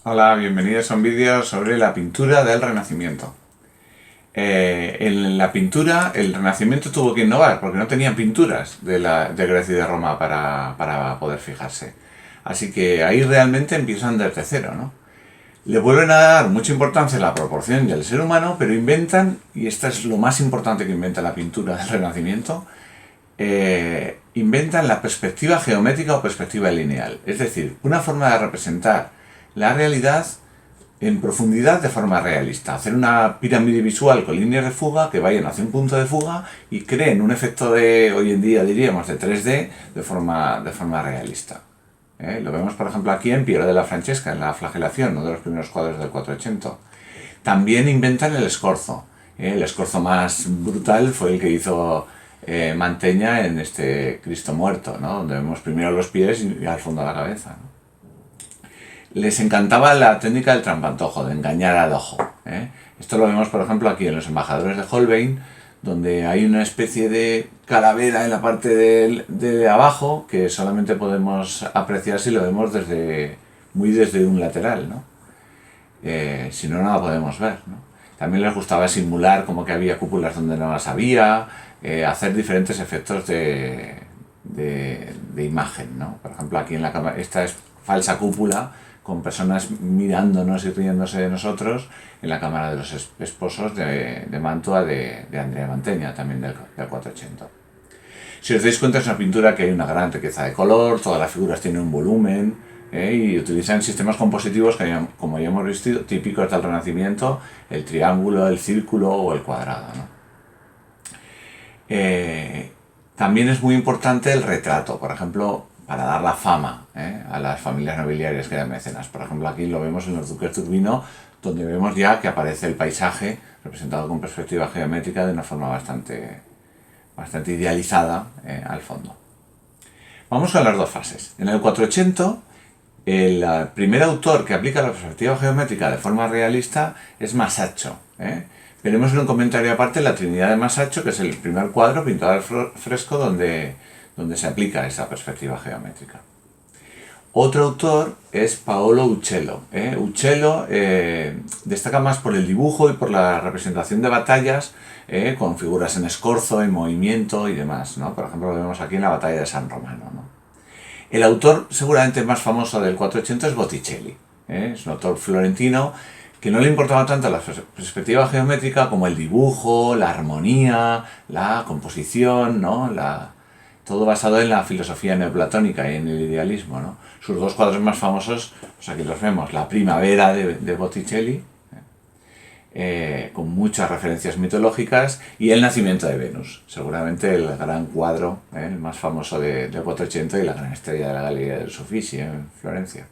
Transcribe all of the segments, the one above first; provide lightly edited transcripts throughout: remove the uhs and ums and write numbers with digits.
Hola, bienvenidos a un vídeo sobre la pintura del Renacimiento. En la pintura, el Renacimiento tuvo que innovar porque no tenían pinturas de Grecia y de Roma para poder fijarse. Así que ahí realmente empiezan desde cero, ¿no? Le vuelven a dar mucha importancia a la proporción y al ser humano, pero inventan, y esto es lo más importante que inventa la pintura del Renacimiento, inventan la perspectiva geométrica o perspectiva lineal. Es decir, una forma de representar la realidad en profundidad de forma realista. Hacer una pirámide visual con líneas de fuga que vayan hacia un punto de fuga y creen un efecto de, hoy en día diríamos, de 3D de forma realista. Lo vemos, por ejemplo, aquí en Piero della Francesca, en la flagelación, uno de los primeros cuadros del 480. También inventan el escorzo. El escorzo más brutal fue el que hizo Mantegna en este Cristo muerto, ¿no? Donde vemos primero los pies y al fondo la cabeza, ¿no? Les encantaba la técnica del trampantojo, de engañar al ojo. Esto lo vemos, por ejemplo, aquí en los embajadores de Holbein, donde hay una especie de calavera en la parte de abajo que solamente podemos apreciar si lo vemos muy desde un lateral, ¿no? Si no, no la podemos ver, ¿no? También les gustaba simular como que había cúpulas donde no las había, hacer diferentes efectos de imagen, ¿no? Por ejemplo, aquí en la cámara, esta es falsa cúpula con personas mirándonos y riéndose de nosotros en la cámara de los esposos de Mantua de Andrea Mantegna, también del 480. Si os dais cuenta, es una pintura que hay una gran riqueza de color, todas las figuras tienen un volumen, y utilizan sistemas compositivos que, como ya hemos visto, típicos del Renacimiento, el triángulo, el círculo o el cuadrado, ¿no? También es muy importante el retrato, por ejemplo, para dar la fama a las familias nobiliarias que eran mecenas. Por ejemplo, aquí lo vemos en los duques de Urbino, donde vemos ya que aparece el paisaje representado con perspectiva geométrica de una forma bastante idealizada al fondo. Vamos con las dos fases. En el 480, el primer autor que aplica la perspectiva geométrica de forma realista es Masaccio. Veremos en un comentario aparte la Trinidad de Masaccio, que es el primer cuadro pintado al fresco donde se aplica esa perspectiva geométrica. Otro autor es Paolo Uccello. Uccello destaca más por el dibujo y por la representación de batallas con figuras en escorzo, en movimiento y demás, ¿no? Por ejemplo, lo vemos aquí en la batalla de San Romano, ¿no? El autor seguramente más famoso del 480 es Botticelli. Es un autor florentino que no le importaba tanto la perspectiva geométrica como el dibujo, la armonía, la composición, ¿no? Todo basado en la filosofía neoplatónica y en el idealismo, ¿no? Sus dos cuadros más famosos, pues aquí los vemos, La Primavera de Botticelli, con muchas referencias mitológicas, y El Nacimiento de Venus, seguramente el gran cuadro, el más famoso de 480 y la gran estrella de la Galería del Uffizi en Florencia.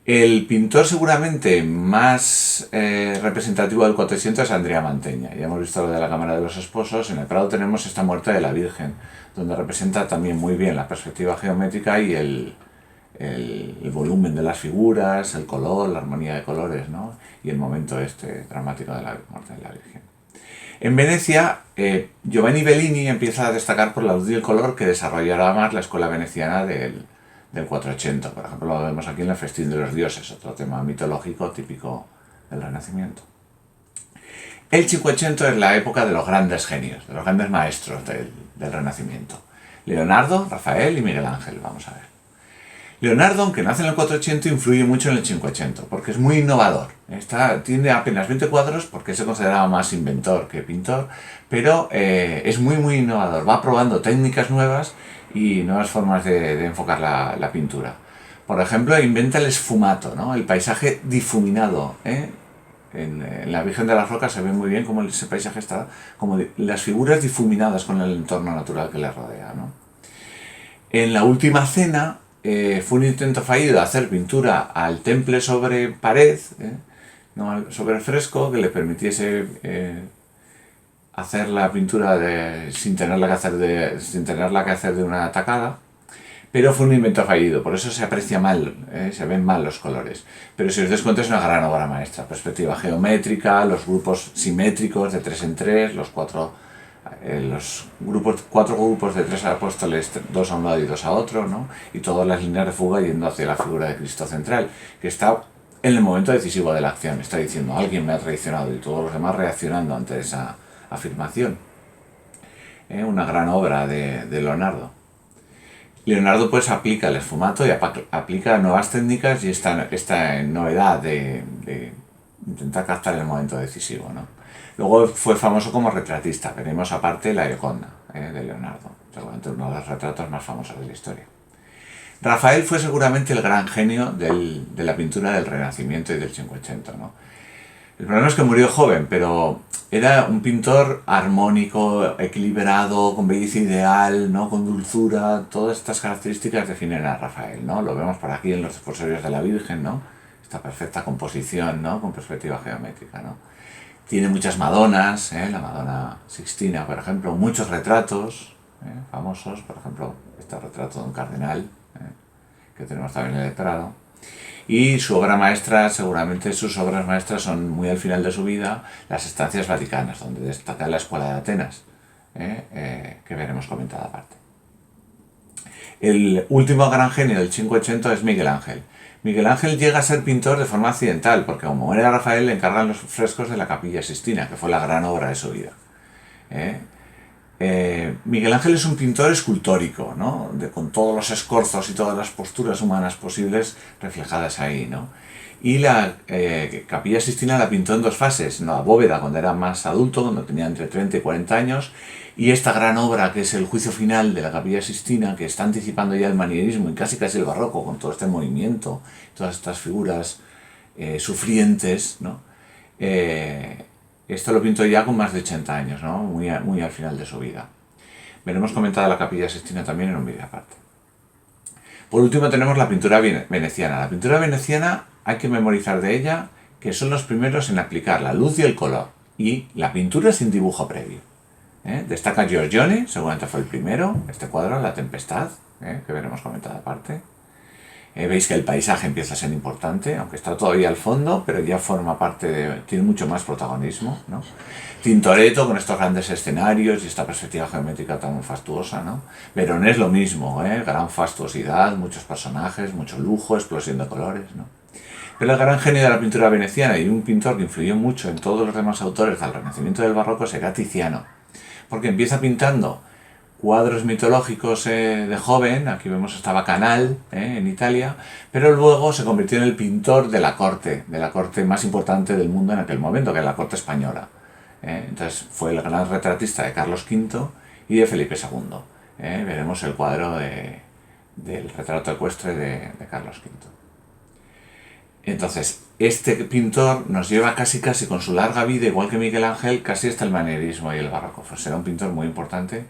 El pintor seguramente más representativo del 400 es Andrea Mantegna. Ya hemos visto lo de la Cámara de los Esposos. En el Prado tenemos esta muerte de la Virgen, donde representa también muy bien la perspectiva geométrica y el volumen de las figuras, el color, la armonía de colores, ¿no? Y el momento dramático de la muerte de la Virgen. En Venecia, Giovanni Bellini empieza a destacar por la luz y el color que desarrollará más la escuela veneciana del 480. Por ejemplo, lo vemos aquí en el Festín de los Dioses, otro tema mitológico típico del Renacimiento. El 580 es la época de los grandes genios, de los grandes maestros del Renacimiento. Leonardo, Rafael y Miguel Ángel, vamos a ver. Leonardo, aunque nace en el 480, influye mucho en el 580, porque es muy innovador. Tiene apenas 20 cuadros porque se consideraba más inventor que pintor, pero es muy innovador. Va probando técnicas nuevas y nuevas formas de enfocar la pintura. Por ejemplo, inventa el esfumato, ¿no? El paisaje difuminado. En la Virgen de las Rocas se ve muy bien cómo ese paisaje está, como las figuras difuminadas con el entorno natural que le rodea, ¿no? En la Última Cena fue un intento fallido de hacer pintura al temple sobre pared, no sobre el fresco, que le permitiese hacer la pintura sin tenerla que hacer de una tacada, pero fue un invento fallido, por eso se aprecia mal, se ven mal los colores. Pero si os dais cuenta es una gran obra maestra, perspectiva geométrica, los grupos simétricos de 3 en 3, cuatro grupos de 3 apóstoles, 2 a un lado y 2 a otro, ¿no? Y todas las líneas de fuga yendo hacia la figura de Cristo central, que está en el momento decisivo de la acción. Está diciendo, alguien me ha traicionado, y todos los demás reaccionando ante esa afirmación. Una gran obra de Leonardo. Leonardo pues aplica el esfumato y aplica nuevas técnicas y esta novedad de intentar captar el momento decisivo, ¿no? Luego fue famoso como retratista. Veremos aparte la Gioconda, de Leonardo, seguramente uno de los retratos más famosos de la historia. Rafael fue seguramente el gran genio de la pintura del Renacimiento y del Cinquecento, ¿no? El problema es que murió joven, pero era un pintor armónico, equilibrado, con belleza ideal, ¿no? Con dulzura. Todas estas características definen a Rafael, ¿no? Lo vemos por aquí en los desposorios de la Virgen, ¿no? Esta perfecta composición, ¿no? Con perspectiva geométrica, ¿no? Tiene muchas Madonas, la Madonna Sixtina, por ejemplo, muchos retratos famosos, por ejemplo, este retrato de un cardenal, que tenemos también en el Prado. Y su obra maestra, seguramente sus obras maestras son muy al final de su vida, las estancias vaticanas, donde destaca la Escuela de Atenas, que veremos comentada aparte. El último gran genio del Cinquecento es Miguel Ángel. Miguel Ángel llega a ser pintor de forma accidental, porque como era Rafael, le encargan los frescos de la Capilla Sixtina, que fue la gran obra de su vida. Miguel Ángel es un pintor escultórico, ¿no? Con todos los escorzos y todas las posturas humanas posibles reflejadas ahí, ¿no? Y la Capilla Sixtina la pintó en dos fases, la bóveda cuando era más adulto, cuando tenía entre 30 y 40 años, y esta gran obra que es el juicio final de la Capilla Sixtina, que está anticipando ya el manierismo y casi el barroco, con todo este movimiento, todas estas figuras sufrientes, ¿no? Esto lo pintó ya con más de 80 años, ¿no? Muy al final de su vida. Veremos comentada la Capilla Sixtina también en un vídeo aparte. Por último tenemos la pintura veneciana. La pintura veneciana hay que memorizar de ella que son los primeros en aplicar la luz y el color, y la pintura sin dibujo previo. Destaca Giorgione, seguramente fue el primero, este cuadro, La Tempestad, que veremos comentada aparte. Veis que el paisaje empieza a ser importante, aunque está todavía al fondo, pero ya forma parte tiene mucho más protagonismo, ¿no? Tintoretto con estos grandes escenarios y esta perspectiva geométrica tan fastuosa, ¿no? Veronés lo mismo, gran fastuosidad, muchos personajes, mucho lujo, explosión de colores, ¿no? Pero el gran genio de la pintura veneciana y un pintor que influyó mucho en todos los demás autores del Renacimiento y del Barroco será Tiziano, porque empieza pintando cuadros mitológicos de joven. Aquí vemos esta Bacanal en Italia, pero luego se convirtió en el pintor de la corte más importante del mundo en aquel momento, que es la corte española. Entonces fue el gran retratista de Carlos V y de Felipe II. Veremos el cuadro del retrato ecuestre de Carlos V. Entonces, este pintor nos lleva casi con su larga vida, igual que Miguel Ángel, casi hasta el manierismo y el barroco. Pues será un pintor muy importante,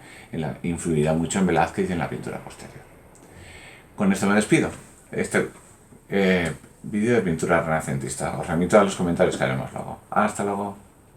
influirá mucho en Velázquez y en la pintura posterior. Con esto me despido. Este vídeo de pintura renacentista. Os remito a los comentarios que haremos luego. Hasta luego.